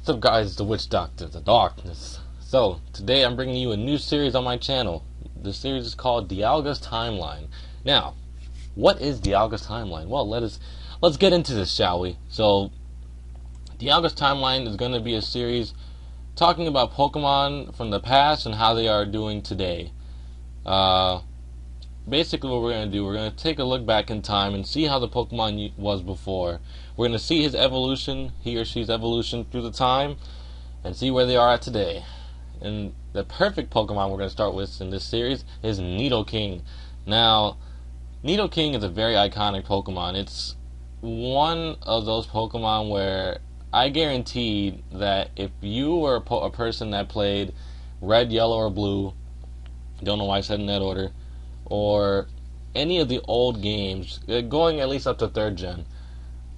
What's up guys, it's the Witch Doctor, the Darkness. So, today I'm bringing you a new series on my channel. The series is called Dialga's Timeline. Now, what is Dialga's Timeline? Well, let's get into this, shall we? So, Dialga's Timeline is going to be a series talking about Pokemon from the past and how they are doing today. Basically what we're going to do, we're going to take a look back in time and see how the Pokemon was before. We're going to see his evolution, he or she's evolution through the time, and see where they are at today. And the perfect Pokemon we're going to start with in this series is Nidoking. Now, Nidoking is a very iconic Pokemon. It's one of those Pokemon where I guarantee that if you were a person that played Red, Yellow, or Blue, don't know why I said in that order, or any of the old games, going at least up to 3rd gen,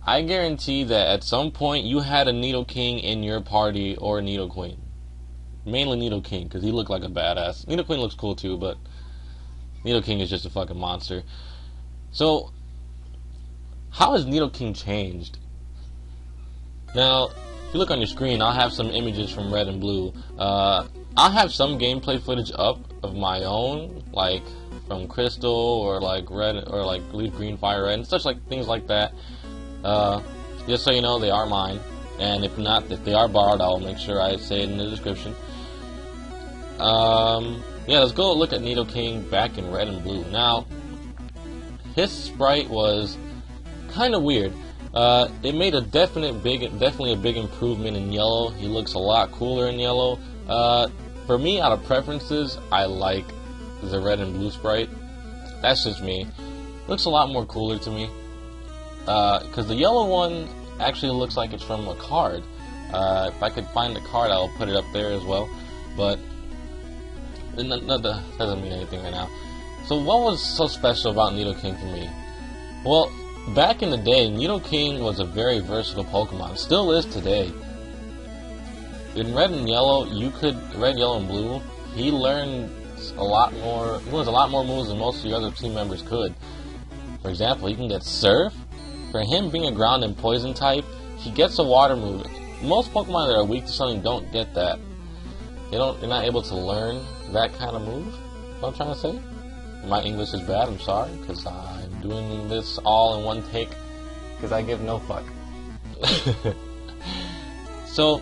I guarantee that at some point you had a Nidoking in your party or a Nidoqueen. Mainly Nidoking, because he looked like a badass. Nidoqueen looks cool too, but Nidoking is just a fucking monster. So, how has Nidoking changed? Now, if you look on your screen, I'll have some images from Red and Blue. I'll have some gameplay footage up of my own, like from Crystal or like Red or like Leaf Green, Fire Red, and such like things like that. Just so you know, they are mine, and if not, if they are borrowed, I'll make sure I say it in the description. Yeah, let's go look at Nidoking back in Red and Blue. Now, his sprite was kind of weird. It made a definitely a big improvement in Yellow. He looks a lot cooler in Yellow. For me, out of preferences, I like the Red and Blue sprite. That's just me. Looks a lot more cooler to me. Because the Yellow one actually looks like it's from a card. If I could find the card, I'll put it up there as well. But that doesn't mean anything right now. So what was so special about Nidoking for me? Well, back in the day, Nidoking was a very versatile Pokemon. Still is today. In Red and Yellow, Red, Yellow, and Blue, he learns a lot more moves than most of the other team members could. For example, he can get Surf. For him being a ground and poison type, he gets a water move. Most Pokemon that are weak to something don't get that. They're not able to learn that kind of move. What I'm trying to say? My English is bad, I'm sorry, because I'm doing this all in one take, because I give no fuck. So,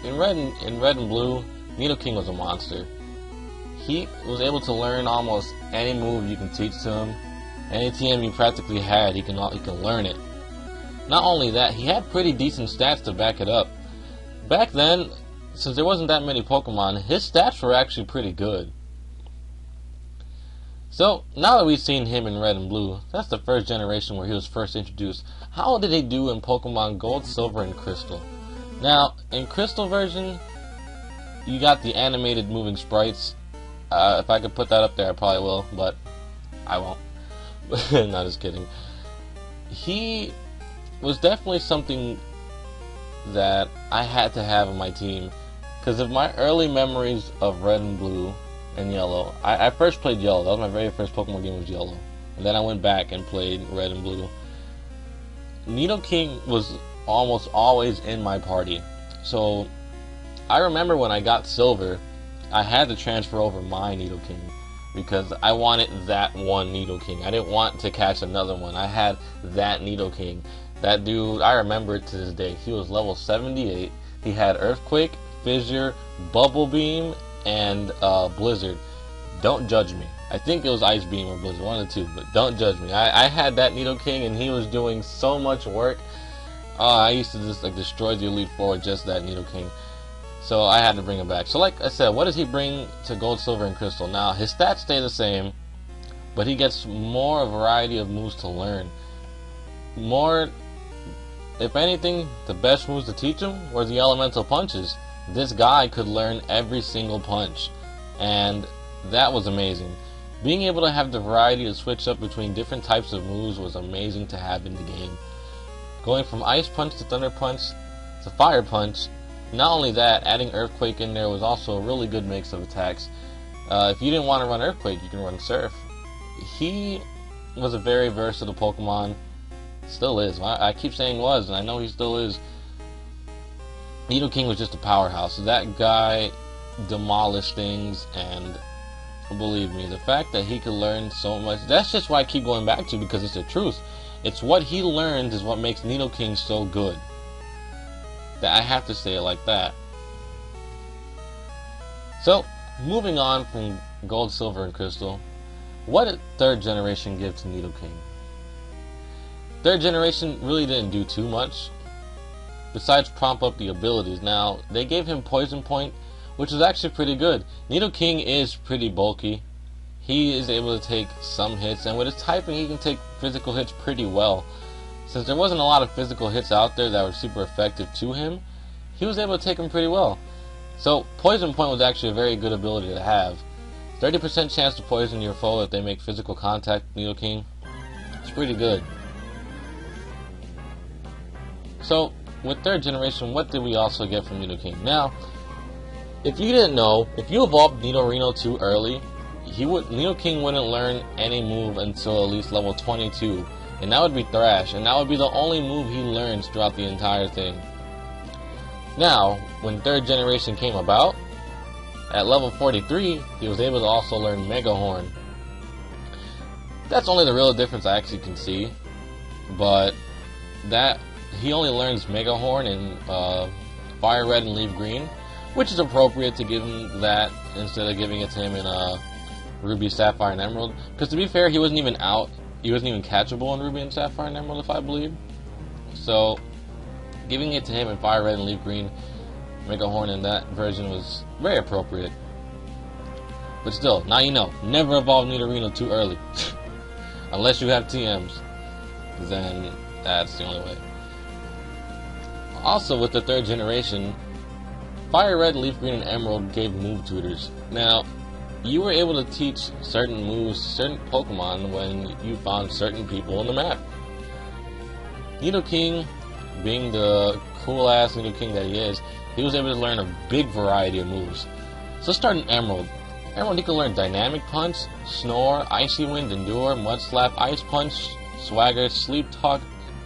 in Red and Blue, Nidoking was a monster. He was able to learn almost any move you can teach to him. Any TM he practically had, he can learn it. Not only that, he had pretty decent stats to back it up. Back then, since there wasn't that many Pokemon, his stats were actually pretty good. So, now that we've seen him in Red and Blue, that's the first generation where he was first introduced. How did he do in Pokemon Gold, Silver, and Crystal? Now, in Crystal version, you got the animated moving sprites. If I could put that up there, I probably will, but I won't. Not just kidding. He was definitely something that I had to have in my team, because of my early memories of Red and Blue and Yellow. I first played Yellow. That was my very first Pokemon game, was Yellow, and then I went back and played Red and Blue. Nidoking was almost always in my party, so I remember when I got Silver, I had to transfer over my Nidoking because I wanted that one Nidoking. I didn't want to catch another one. I had that Nidoking. That dude, I remember it to this day. He was level 78. He had Earthquake, Fissure, Bubble Beam, and Blizzard. Don't judge me. I think it was Ice Beam or Blizzard, one of the two, but don't judge me. I had that Nidoking, and he was doing so much work. I used to just destroy the Elite Four with just that Nidoking. So I had to bring him back. So like I said, what does he bring to Gold, Silver, and Crystal? Now, his stats stay the same, but he gets more variety of moves to learn. More, if anything, the best moves to teach him were the elemental punches. This guy could learn every single punch, and that was amazing. Being able to have the variety to switch up between different types of moves was amazing to have in the game. Going from Ice Punch to Thunder Punch to Fire Punch. Not only that, adding Earthquake in there was also a really good mix of attacks. If you didn't want to run Earthquake, you can run Surf. He was a very versatile Pokemon. Still is. I keep saying was, and I know he still is. Nidoking was just a powerhouse. That guy demolished things, and believe me, the fact that he could learn so much, that's just why I keep going back to, because it's the truth. It's what he learned is what makes Nidoking so good. That I have to say it like that. So, moving on from Gold, Silver, and Crystal, what did 3rd generation give to Nidoking? 3rd generation really didn't do too much, besides prompt up the abilities. Now, they gave him Poison Point, which is actually pretty good. Nidoking is pretty bulky. He is able to take some hits, and with his typing, he can take physical hits pretty well. Since there wasn't a lot of physical hits out there that were super effective to him, he was able to take them pretty well. So, Poison Point was actually a very good ability to have. 30% chance to poison your foe if they make physical contact with Nidoking. It's pretty good. So, with 3rd generation, what did we also get from Nidoking? Now, if you didn't know, if you evolved Nidorino too early, Nidoking wouldn't learn any move until at least level 22, and that would be Thrash, and that would be the only move he learns throughout the entire thing. Now, when 3rd generation came about, at level 43, he was able to also learn Mega Horn. That's only the real difference I actually can see, but that he only learns Mega Horn in Fire Red and Leaf Green, which is appropriate to give him that instead of giving it to him in Ruby, Sapphire, and Emerald. Because to be fair, he wasn't even catchable in Ruby and Sapphire and Emerald, if I believe. So, giving it to him in Fire Red and Leaf Green, Mega Horn in that version was very appropriate. But still, now you know, never evolve Nidorino too early. Unless you have TMs. Then that's the only way. Also, with the 3rd generation, Fire Red, Leaf Green, and Emerald gave move tutors. Now, you were able to teach certain moves, certain Pokemon when you found certain people on the map. Nidoking, being the cool-ass Nidoking that he is, he was able to learn a big variety of moves. So let's start in Emerald. Emerald, he can learn Dynamic Punch, Snore, Icy Wind, Endure, Mud Slap, Ice Punch, Swagger, Sleep Talk,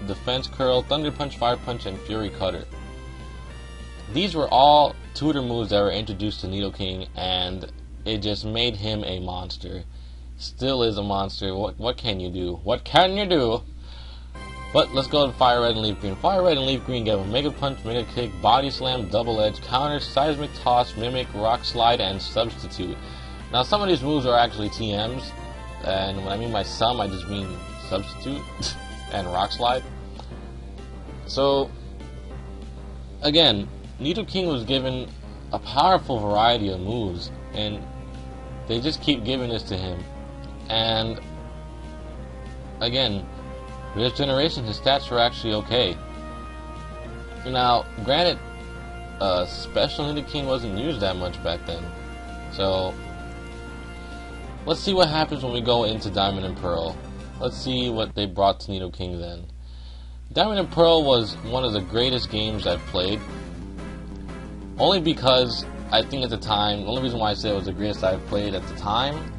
Defense Curl, Thunder Punch, Fire Punch, and Fury Cutter. These were all tutor moves that were introduced to Nidoking, and it just made him a monster. Still is a monster. What can you do? What can you do? But let's go to Fire Red and Leaf Green. Fire Red and Leaf Green gave him Mega Punch, Mega Kick, Body Slam, Double Edge, Counter, Seismic Toss, Mimic, Rock Slide, and Substitute. Now, some of these moves are actually TMs, and when I mean by some, I just mean Substitute and Rock Slide. So, again, Nidoking was given a powerful variety of moves, and they just keep giving this to him. And again, for this generation, his stats were actually okay. Now, granted, Special Nidoking wasn't used that much back then. So, let's see what happens when we go into Diamond and Pearl. Let's see what they brought to Nidoking then. Diamond and Pearl was one of the greatest games I've played. Only because, I think at the time, the only reason why I say it was the greatest I've played at the time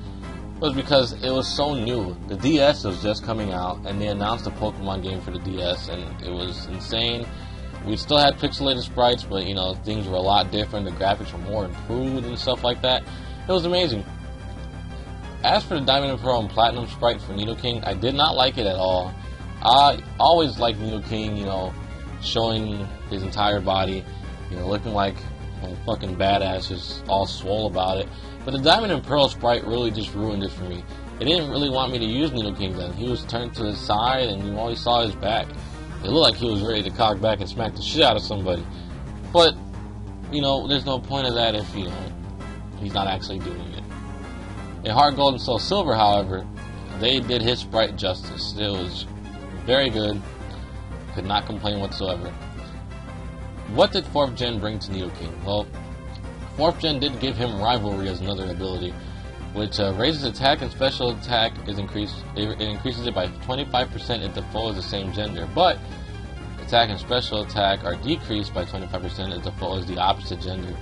was because it was so new. The DS was just coming out, and they announced a Pokemon game for the DS, and it was insane. We still had pixelated sprites, but, you know, things were a lot different. The graphics were more improved and stuff like that. It was amazing. As for the Diamond and Pearl and Platinum sprite for Nidoking, I did not like it at all. I always liked Nidoking, you know, showing his entire body, you know, looking like a fucking badass, just all swole about it. But the Diamond and Pearl sprite really just ruined it for me. It didn't really want me to use Nidoking then. He was turned to his side, and you always saw his back. It looked like he was ready to cock back and smack the shit out of somebody. But, you know, there's no point of that if, you know, he's not actually doing it. In Heart Gold and Soul Silver, however, they did his sprite justice. It was very good. Could not complain whatsoever. What did 4th Gen bring to Nidoking? Well, 4th Gen did give him Rivalry as another ability, which raises attack and special attack is increased. It increases it by 25% if the foe is the same gender, but attack and special attack are decreased by 25% if the foe is the opposite gender.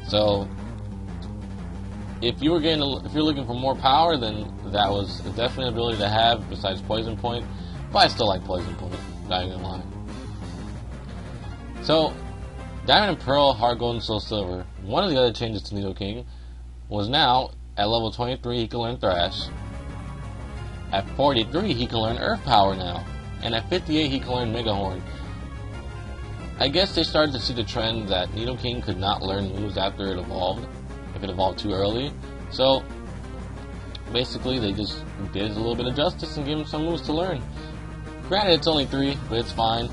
So, if you're looking for more power, then that was definitely an ability to have besides Poison Point. But I still like Poison Point, not gonna lie. So, Diamond and Pearl, Heart Gold, and Soul Silver. One of the other changes to Nidoking was now, at level 23, he can learn Thrash. At 43, he can learn Earth Power now. And at 58, he can learn Mega Horn. I guess they started to see the trend that Nidoking could not learn moves after it evolved, if it evolved too early. So, basically, they just did a little bit of justice and gave him some moves to learn. Granted, it's only 3, but it's fine.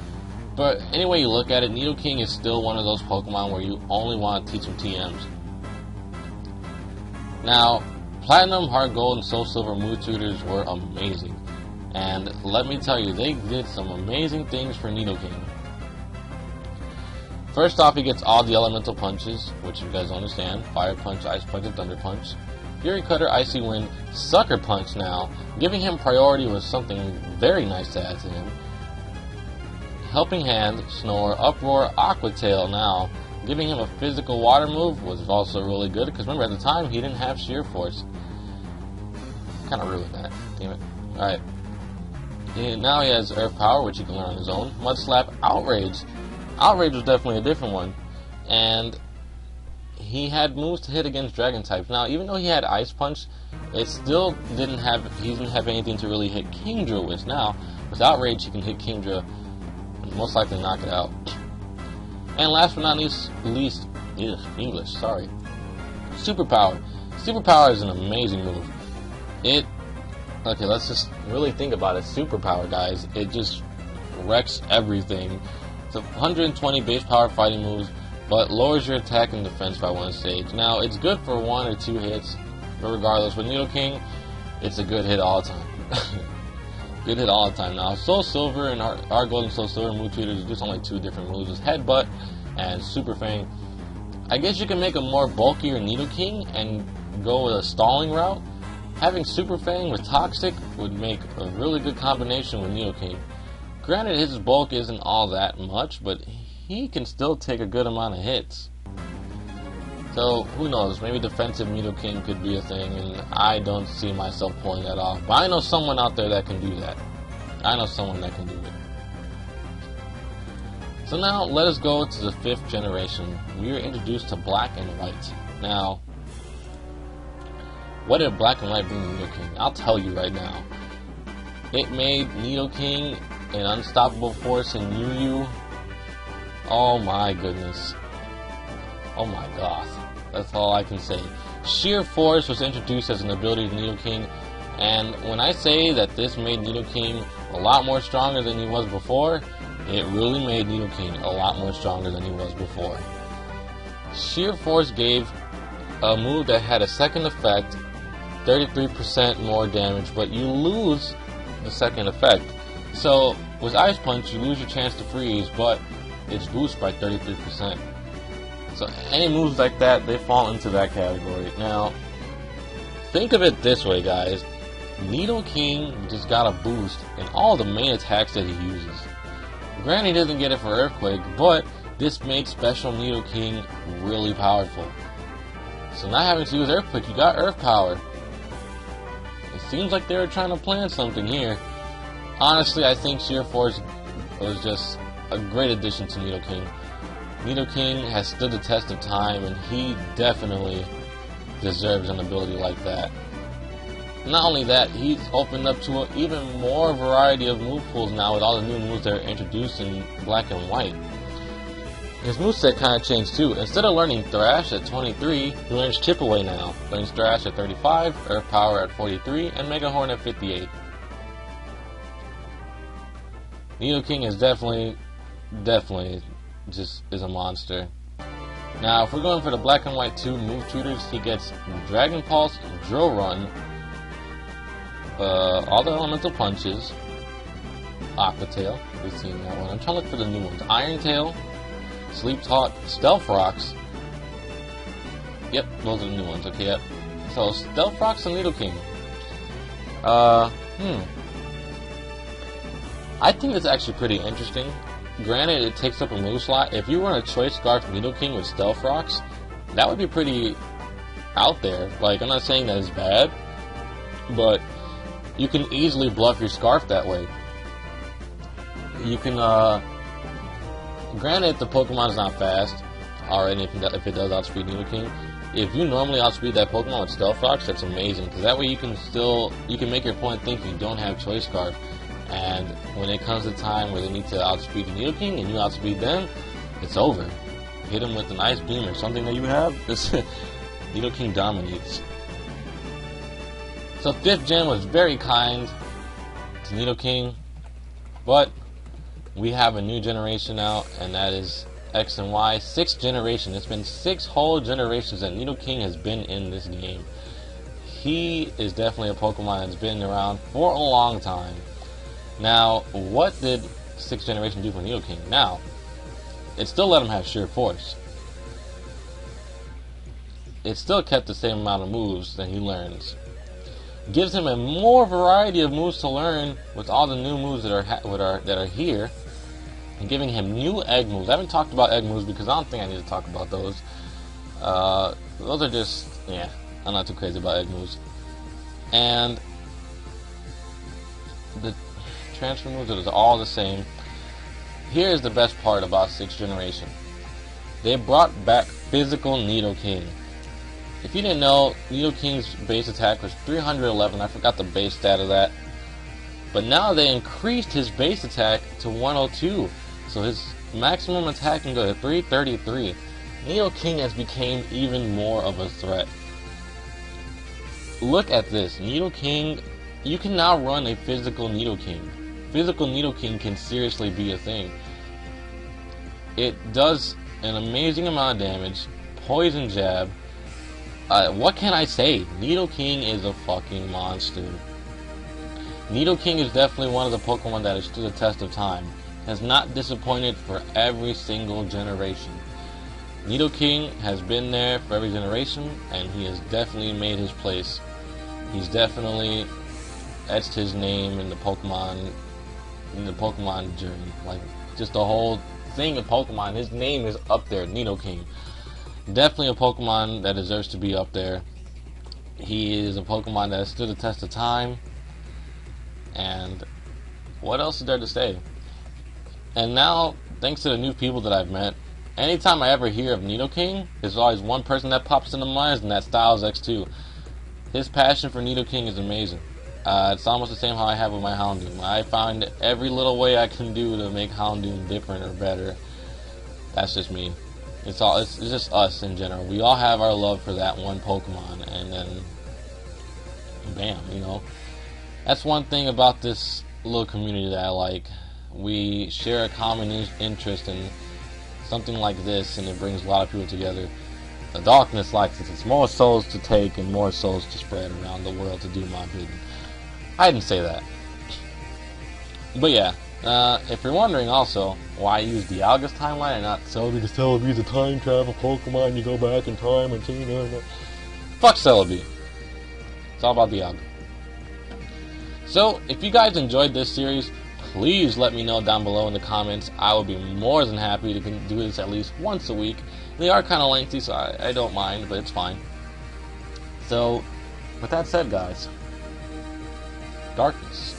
But any way you look at it, Nidoking is still one of those Pokemon where you only want to teach him TMs. Now, Platinum, Heart Gold, and Soul Silver move tutors were amazing. And let me tell you, they did some amazing things for Nidoking. First off, he gets all the elemental punches, which you guys understand. Fire Punch, Ice Punch, and Thunder Punch. Fury Cutter, Icy Wind, Sucker Punch now. Giving him priority was something very nice to add to him. Helping Hand, Snore, Uproar, Aqua Tail now. Giving him a physical water move was also really good, because remember, at the time, he didn't have Sheer Force. Kind of ruined that. Damn it. Alright. Now he has Earth Power, which he can learn on his own. Mud Slap, Outrage. Outrage was definitely a different one. And he had moves to hit against Dragon types. Now, even though he had Ice Punch, it still he didn't have anything to really hit Kingdra with. Now, with Outrage, he can hit Kingdra and most likely knock it out. And last but not least, English, sorry. Superpower. Superpower is an amazing move. Okay, let's just really think about it. Superpower, guys. It just wrecks everything. It's 120 base power fighting moves, but lowers your attack and defense by 1 stage. Now, it's good for 1 or 2 hits, but regardless, with Nidoking, it's a good hit all the time. Good hit all the time. Now, Soul Silver and our Gold and Soul Silver move tutors are just only 2 different moves. It's Headbutt and Super Fang. I guess you can make a more bulkier Nidoking and go with a stalling route. Having Super Fang with Toxic would make a really good combination with Nidoking. Granted, his bulk isn't all that much, but he can still take a good amount of hits. So, who knows, maybe defensive Nidoking could be a thing, and I don't see myself pulling that off. But I know someone out there that can do that. I know someone that can do it. So now, let us go to the 5th generation. We are introduced to Black and White. Now, what did Black and White bring to Nidoking? I'll tell you right now. It made Nidoking an unstoppable force in Yu. Oh my goodness. Oh my gosh. That's all I can say. Sheer Force was introduced as an ability to Nidoking, and when I say that this made Nidoking a lot more stronger than he was before, it really made Nidoking a lot more stronger than he was before. Sheer Force gave a move that had a second effect, 33% more damage, but you lose the second effect. So, with Ice Punch, you lose your chance to freeze, but it's boosted by 33%. So, any moves like that, they fall into that category. Now, think of it this way, guys. Nidoking just got a boost in all the main attacks that he uses. Granted, he doesn't get it for Earthquake, but this made Special Nidoking really powerful. So, not having to use Earthquake, you got Earth Power. It seems like they were trying to plan something here. Honestly, I think Sheer Force was just a great addition to Nidoking. Nidoking has stood the test of time, and he definitely deserves an ability like that. Not only that, he's opened up to an even more variety of move pools now with all the new moves that are introduced in Black and White. His moveset kind of changed too. Instead of learning Thrash at 23, he learns Chip Away now. Learns Thrash at 35, Earth Power at 43, and Mega Horn at 58. Nidoking is definitely just is a monster. Now, if we're going for the Black and White 2 move tutors, he gets Dragon Pulse, Drill Run, all the elemental punches, Aqua Tail, we've seen that one. I'm trying to look for the new ones. Iron Tail, Sleep Talk, Stealth Rocks. Yep, those are the new ones. Okay, yep. So Stealth Rocks and Nidoking. I think it's actually pretty interesting. Granted, it takes up a move slot. If you run a Choice Scarf Nidoking with Stealth Rocks, that would be pretty out there. Like, I'm not saying that it's bad, but you can easily bluff your Scarf that way. You can, granted, the Pokemon's not fast, already if it does outspeed Nidoking. If you normally outspeed that Pokemon with Stealth Rocks, that's amazing, because that way you can make your opponent think you don't have Choice Scarf, and when it comes to time where they need to outspeed the Nidoking and you outspeed them, it's over. Hit them with an Ice Beam or something that you have, this Nidoking dominates. So 5th Gen was very kind to Nidoking, but we have a new generation out, and that is X and Y. 6th generation. It's been 6 whole generations that Nidoking has been in this game. He is definitely a Pokemon that's been around for a long time. Now, what did 6th generation do for Nidoking? Now, it still let him have sheer force. It still kept the same amount of moves that he learns. Gives him a more variety of moves to learn with all the new moves that are here, and giving him new egg moves. I haven't talked about egg moves because I don't think I need to talk about those. Those are just, yeah, I'm not too crazy about egg moves. And the transfer moves are all the same. Here's the best part about 6th generation. They brought back physical Nidoking. If you didn't know, Nidoking's base attack was 311. I forgot the base stat of that. But now they increased his base attack to 102. So his maximum attack can go to 333. Nidoking has become even more of a threat. Look at this. Nidoking, you can now run a physical Nidoking. Physical Nidoking can seriously be a thing. It does an amazing amount of damage. Poison Jab. What can I say? Nidoking is a fucking monster. Nidoking is definitely one of the Pokemon that has stood the test of time. Has not disappointed for every single generation. Nidoking has been there for every generation, and he has definitely made his place. He's definitely etched his name in the Pokemon journey. Like, just the whole thing of Pokemon, his name is up there, Nidoking. Definitely a Pokemon that deserves to be up there. He is a Pokemon that has stood the test of time. And what else is there to say? And now, thanks to the new people that I've met, anytime I ever hear of Nidoking, there's always one person that pops into mind, and that's Styles X2. His passion for Nidoking is amazing. It's almost the same how I have with my Houndoom. I find every little way I can do to make Houndoom different or better. That's just me. It's just us in general. We all have our love for that one Pokemon, and then bam, you know. That's one thing about this little community that I like. We share a common interest in something like this, and it brings a lot of people together. The darkness likes it. It's more souls to take and more souls to spread around the world to do my bidding. I didn't say that. But yeah, if you're wondering also why I use Dialga's timeline and not Celebi, because Celebi is a time travel Pokemon, you go back in time and see, fuck Celebi. It's all about Dialga. So, if you guys enjoyed this series, please let me know down below in the comments. I would be more than happy to do this at least once a week. They are kind of lengthy, so I don't mind, but it's fine. So, with that said, guys, darkness.